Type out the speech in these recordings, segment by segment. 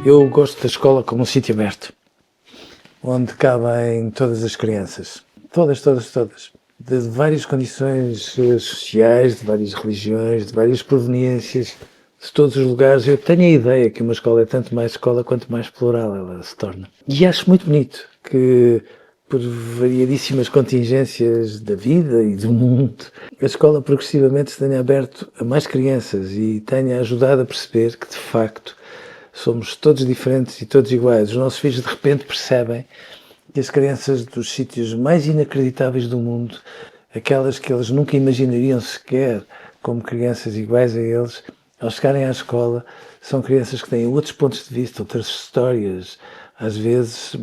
Eu gosto da escola como um sítio aberto, onde cabem todas as crianças. Todas. De várias condições sociais, de várias religiões, de várias proveniências, de todos os lugares. Eu tenho a ideia que uma escola é tanto mais escola quanto mais plural ela se torna. E acho muito bonito que, por variadíssimas contingências da vida e do mundo, a escola progressivamente se tenha aberto a mais crianças e tenha ajudado a perceber que, de facto, somos todos diferentes e todos iguais. Os nossos filhos, de repente, percebem que as crianças dos sítios mais inacreditáveis do mundo, aquelas que eles nunca imaginariam sequer como crianças iguais a eles, ao chegarem à escola, são crianças que têm outros pontos de vista, outras histórias, às vezes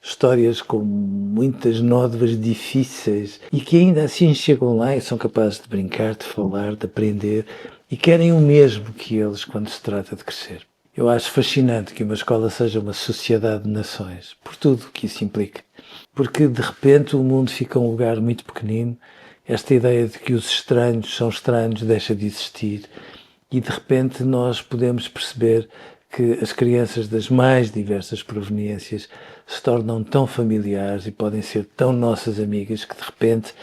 histórias com muitas nódoas difíceis e que ainda assim chegam lá e são capazes de brincar, de falar, de aprender e querem o mesmo que eles quando se trata de crescer. Eu acho fascinante que uma escola seja uma sociedade de nações, por tudo o que isso implica. Porque, de repente, o mundo fica um lugar muito pequenino, esta ideia de que os estranhos são estranhos deixa de existir e, de repente, nós podemos perceber que as crianças das mais diversas proveniências se tornam tão familiares e podem ser tão nossas amigas que, de repente,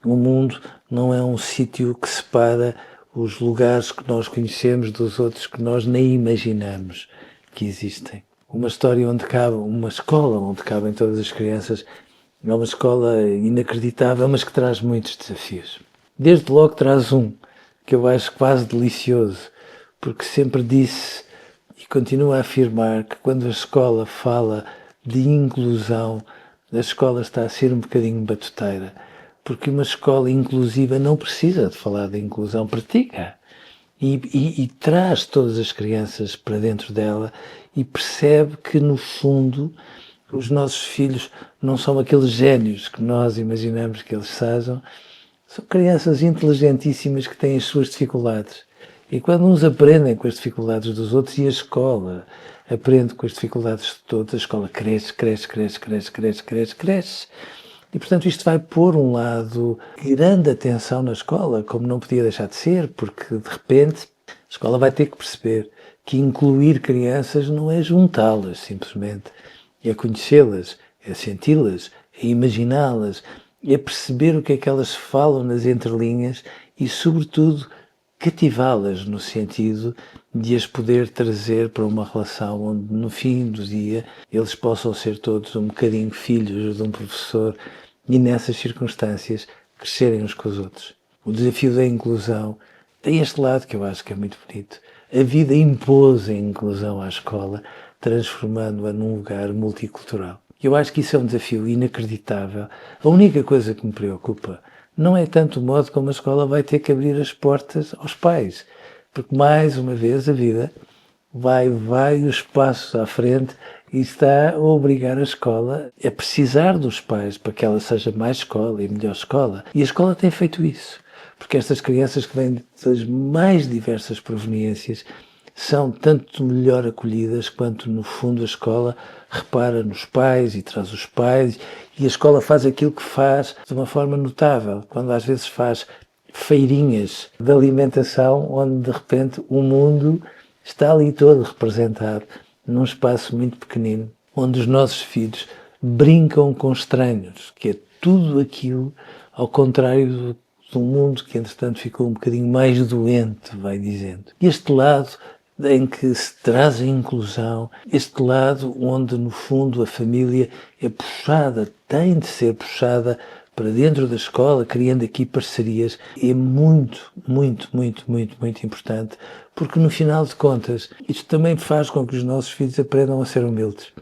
o mundo não é um sítio que separa os lugares que nós conhecemos dos outros que nós nem imaginamos que existem. Uma história onde cabe, uma escola onde cabem todas as crianças, é uma escola inacreditável, mas que traz muitos desafios. Desde logo traz um, que eu acho quase delicioso, porque sempre disse e continuo a afirmar que quando a escola fala de inclusão, a escola está a ser um bocadinho batuteira. Porque uma escola inclusiva não precisa de falar de inclusão, pratica. E traz todas as crianças para dentro dela e percebe que, no fundo, os nossos filhos não são aqueles génios que nós imaginamos que eles sejam. São crianças inteligentíssimas que têm as suas dificuldades. E quando uns aprendem com as dificuldades dos outros e a escola aprende com as dificuldades de todos, a escola cresce. E, portanto, isto vai pôr um lado de grande atenção na escola, como não podia deixar de ser, porque, de repente, a escola vai ter que perceber que incluir crianças não é juntá-las, simplesmente. É conhecê-las, é senti-las, é imaginá-las, é perceber o que é que elas falam nas entrelinhas e, sobretudo, cativá-las no sentido de as poder trazer para uma relação onde, no fim do dia, eles possam ser todos um bocadinho filhos de um professor e, nessas circunstâncias, crescerem uns com os outros. O desafio da inclusão tem este lado que eu acho que é muito bonito. A vida impôs a inclusão à escola, transformando-a num lugar multicultural. Eu acho que isso é um desafio inacreditável. A única coisa que me preocupa não é tanto o modo como a escola vai ter que abrir as portas aos pais, porque, mais uma vez, a vida vai vários passos à frente e está a obrigar a escola a precisar dos pais para que ela seja mais escola e melhor escola. E a escola tem feito isso, porque estas crianças que vêm das mais diversas proveniências são tanto melhor acolhidas quanto, no fundo, a escola repara nos pais e traz os pais, e a escola faz aquilo que faz de uma forma notável, quando às vezes faz feirinhas de alimentação, onde de repente o mundo está ali todo representado, num espaço muito pequenino, onde os nossos filhos brincam com estranhos, que é tudo aquilo ao contrário do mundo que, entretanto, ficou um bocadinho mais doente, vai dizendo. Este lado em que se traz a inclusão, este lado onde, no fundo, a família é puxada, tem de ser puxada para dentro da escola, criando aqui parcerias, é muito importante, porque, no final de contas, isto também faz com que os nossos filhos aprendam a ser humildes.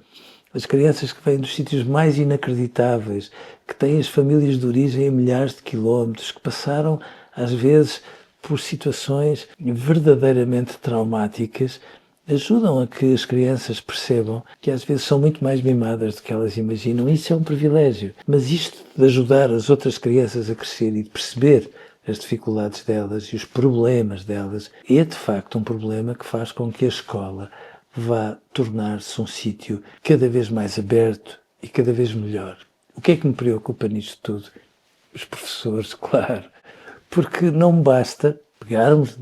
As crianças que vêm dos sítios mais inacreditáveis, que têm as famílias de origem a milhares de quilómetros, que passaram, às vezes, por situações verdadeiramente traumáticas, ajudam a que as crianças percebam que às vezes são muito mais mimadas do que elas imaginam. Isso é um privilégio. Mas isto de ajudar as outras crianças a crescer e de perceber as dificuldades delas e os problemas delas é, de facto, um problema que faz com que a escola vá tornar-se um sítio cada vez mais aberto e cada vez melhor. O que é que me preocupa nisto tudo? Os professores, claro. Porque não basta, pegarmos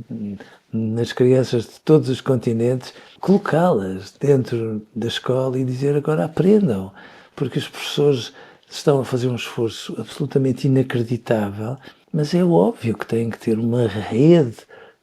nas crianças de todos os continentes, colocá-las dentro da escola e dizer agora aprendam, porque os professores estão a fazer um esforço absolutamente inacreditável, mas é óbvio que têm que ter uma rede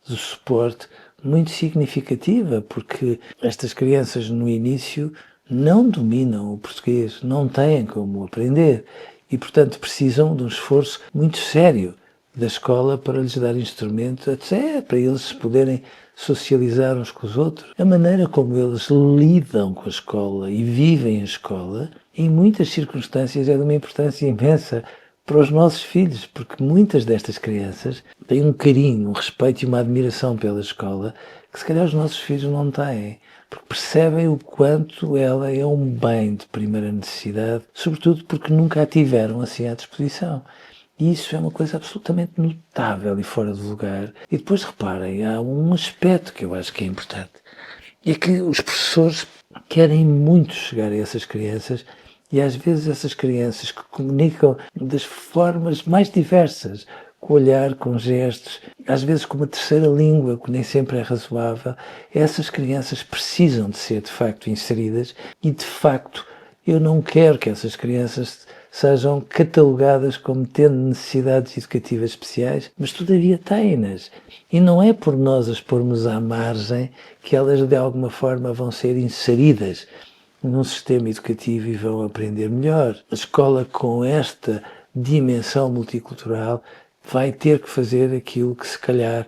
de suporte muito significativa, porque estas crianças no início não dominam o português, não têm como aprender e, portanto, precisam de um esforço muito sério da escola para lhes dar instrumentos, até para eles poderem socializar uns com os outros. A maneira como eles lidam com a escola e vivem a escola, em muitas circunstâncias, é de uma importância imensa para os nossos filhos, porque muitas destas crianças têm um carinho, um respeito e uma admiração pela escola que se calhar os nossos filhos não têm, porque percebem o quanto ela é um bem de primeira necessidade, sobretudo porque nunca a tiveram assim à disposição. E isso é uma coisa absolutamente notável e fora de lugar. E depois reparem, há um aspecto que eu acho que é importante, é que os professores querem muito chegar a essas crianças e às vezes essas crianças que comunicam das formas mais diversas, com olhar, com gestos, às vezes com uma terceira língua, que nem sempre é razoável, essas crianças precisam de ser de facto inseridas e de facto eu não quero que essas crianças sejam catalogadas como tendo necessidades educativas especiais, mas todavia têm-nas. E não é por nós as pormos à margem que elas de alguma forma vão ser inseridas num sistema educativo e vão aprender melhor. A escola com esta dimensão multicultural vai ter que fazer aquilo que se calhar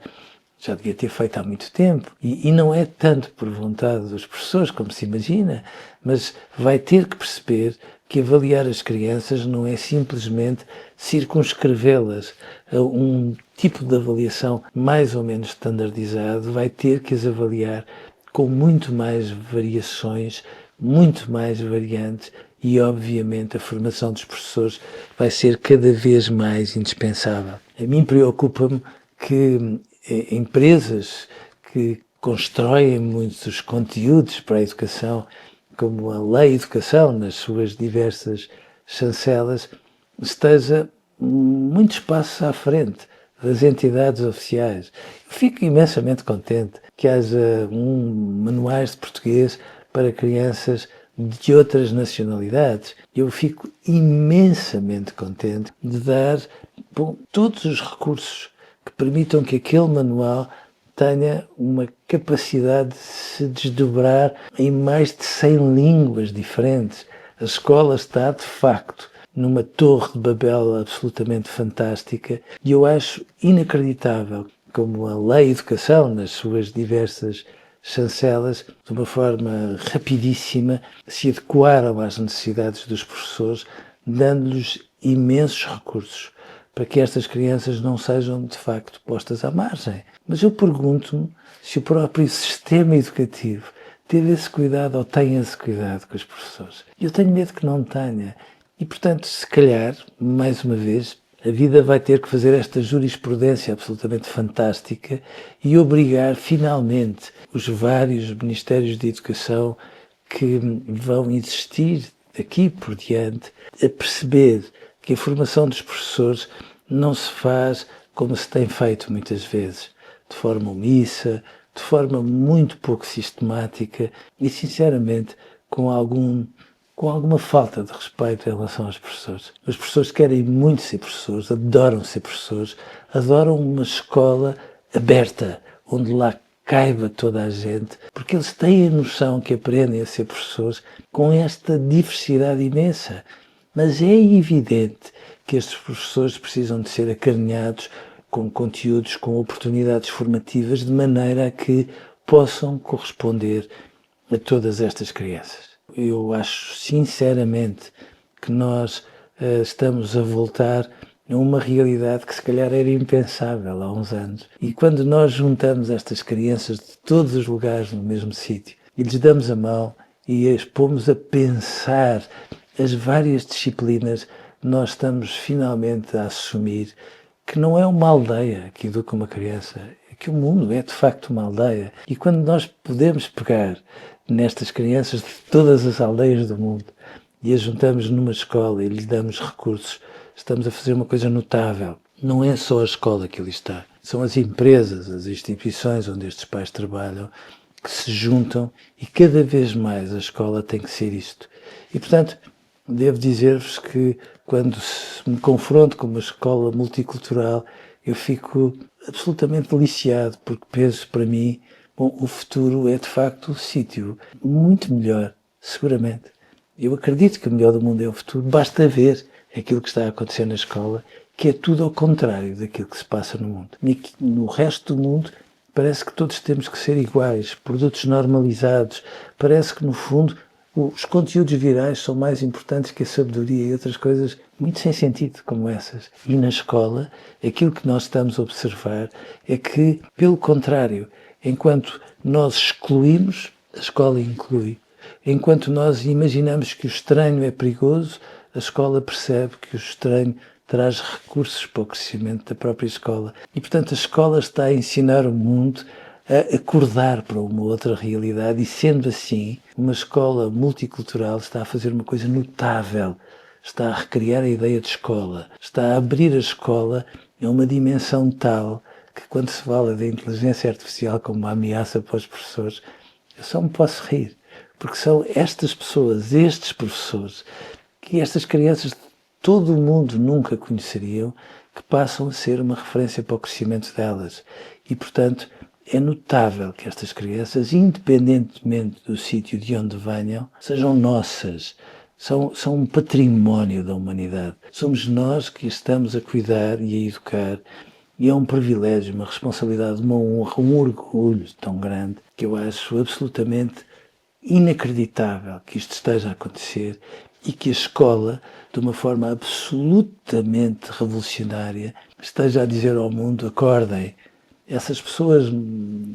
já devia ter feito há muito tempo. E não é tanto por vontade dos professores, como se imagina, mas vai ter que perceber que avaliar as crianças não é simplesmente circunscrevê-las a um tipo de avaliação mais ou menos standardizado, vai ter que as avaliar com muito mais variações, muito mais variantes e, obviamente, a formação dos professores vai ser cada vez mais indispensável. A mim preocupa-me que empresas que constroem muitos conteúdos para a educação, como a Lei Educação, nas suas diversas chancelas, esteja muitos passos à frente das entidades oficiais. Eu fico imensamente contente que haja manuais de português para crianças de outras nacionalidades. Eu fico imensamente contente de dar todos os recursos que permitam que aquele manual tenha uma capacidade de se desdobrar em mais de 100 línguas diferentes. A escola está, de facto, numa torre de Babel absolutamente fantástica e eu acho inacreditável como a Lei Educação, nas suas diversas chancelas, de uma forma rapidíssima, se adequaram às necessidades dos professores, dando-lhes imensos recursos para que estas crianças não sejam, de facto, postas à margem. Mas eu pergunto-me se o próprio sistema educativo teve esse cuidado ou tem esse cuidado com os professores. Eu tenho medo que não tenha. E, portanto, se calhar, mais uma vez, a vida vai ter que fazer esta jurisprudência absolutamente fantástica e obrigar, finalmente, os vários Ministérios de Educação que vão existir daqui por diante a perceber que a formação dos professores não se faz como se tem feito muitas vezes, de forma omissa, de forma muito pouco sistemática e, sinceramente, com alguma falta de respeito em relação aos professores. Os professores querem muito ser professores, adoram ser professores, adoram uma escola aberta, onde lá caiba toda a gente, porque eles têm a noção que aprendem a ser professores com esta diversidade imensa. Mas é evidente que estes professores precisam de ser acarinhados com conteúdos, com oportunidades formativas, de maneira a que possam corresponder a todas estas crianças. Eu acho sinceramente que nós estamos a voltar a uma realidade que se calhar era impensável há uns anos. E quando nós juntamos estas crianças de todos os lugares no mesmo sítio e lhes damos a mão e as pomos a pensar as várias disciplinas, nós estamos finalmente a assumir que não é uma aldeia que educa uma criança, é que o mundo é de facto uma aldeia. E quando nós podemos pegar nestas crianças de todas as aldeias do mundo e as juntamos numa escola e lhes damos recursos, estamos a fazer uma coisa notável. Não é só a escola que ali está, são as empresas, as instituições onde estes pais trabalham, que se juntam e cada vez mais a escola tem que ser isto. E, portanto, devo dizer-vos que quando me confronto com uma escola multicultural, eu fico absolutamente deliciado, porque penso para mim, bom, o futuro é de facto um sítio muito melhor, seguramente. Eu acredito que o melhor do mundo é o futuro, basta ver aquilo que está a acontecer na escola, que é tudo ao contrário daquilo que se passa no mundo. E no resto do mundo parece que todos temos que ser iguais, produtos normalizados, parece que no fundo os conteúdos virais são mais importantes que a sabedoria e outras coisas muito sem sentido como essas. E na escola, aquilo que nós estamos a observar é que, pelo contrário, enquanto nós excluímos, a escola inclui. Enquanto nós imaginamos que o estranho é perigoso, a escola percebe que o estranho traz recursos para o crescimento da própria escola. E, portanto, a escola está a ensinar o mundo a acordar para uma outra realidade e, sendo assim, uma escola multicultural está a fazer uma coisa notável. Está a recriar a ideia de escola. Está a abrir a escola a uma dimensão tal que, quando se fala da inteligência artificial como uma ameaça para os professores, eu só me posso rir. Porque são estas pessoas, estes professores, que estas crianças de todo o mundo nunca conheceriam, que passam a ser uma referência para o crescimento delas. E, portanto, é notável que estas crianças, independentemente do sítio de onde venham, sejam nossas. São um património da humanidade. Somos nós que estamos a cuidar e a educar. E é um privilégio, uma responsabilidade, uma honra, um orgulho tão grande que eu acho absolutamente inacreditável que isto esteja a acontecer e que a escola, de uma forma absolutamente revolucionária, esteja a dizer ao mundo: acordem. Essas pessoas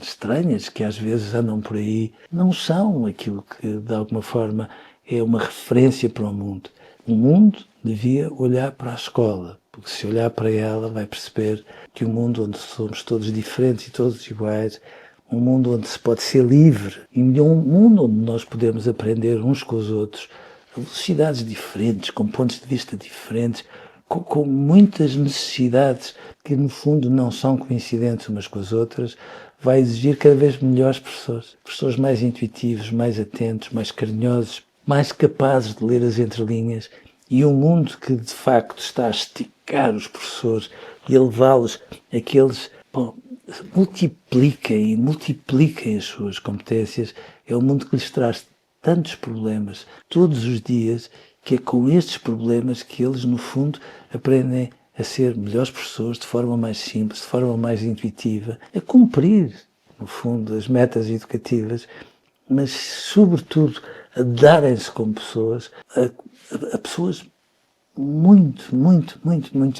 estranhas que às vezes andam por aí não são aquilo que, de alguma forma, é uma referência para o mundo. O mundo devia olhar para a escola, porque se olhar para ela vai perceber que um mundo onde somos todos diferentes e todos iguais, um mundo onde se pode ser livre e um mundo onde nós podemos aprender uns com os outros a velocidades diferentes, com pontos de vista diferentes, com muitas necessidades que no fundo não são coincidentes umas com as outras, vai exigir cada vez melhores professores. Professores mais intuitivos, mais atentos, mais carinhosos, mais capazes de ler as entrelinhas, e um mundo que de facto está a esticar os professores e a levá-los a que eles multipliquem as suas competências. É um mundo que lhes traz tantos problemas todos os dias, que é com estes problemas que eles, no fundo, aprendem a ser melhores professores de forma mais simples, de forma mais intuitiva, a cumprir, no fundo, as metas educativas, mas, sobretudo, a darem-se como pessoas, a pessoas muito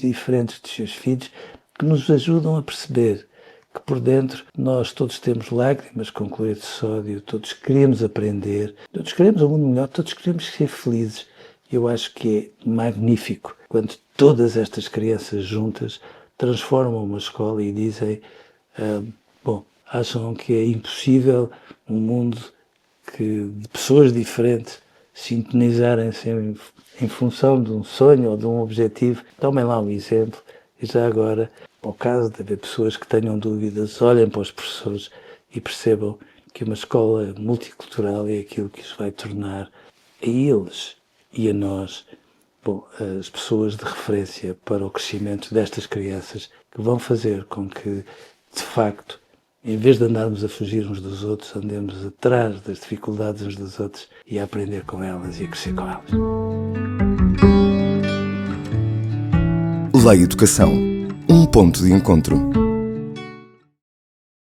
diferentes dos seus filhos, que nos ajudam a perceber que por dentro nós todos temos lágrimas com colher de sódio, todos queremos aprender, todos queremos um mundo melhor, todos queremos ser felizes. Eu acho que é magnífico quando todas estas crianças juntas transformam uma escola e dizem, acham que é impossível um mundo de pessoas diferentes sintonizarem-se em função de um sonho ou de um objetivo. Tomem lá um exemplo e já agora, ao caso de haver pessoas que tenham dúvidas, olhem para os professores e percebam que uma escola multicultural é aquilo que os vai tornar a eles e a nós, as pessoas de referência para o crescimento destas crianças, que vão fazer com que, de facto, em vez de andarmos a fugir uns dos outros, andemos atrás das dificuldades uns dos outros e a aprender com elas e a crescer com elas. Lei Educação. Um ponto de encontro.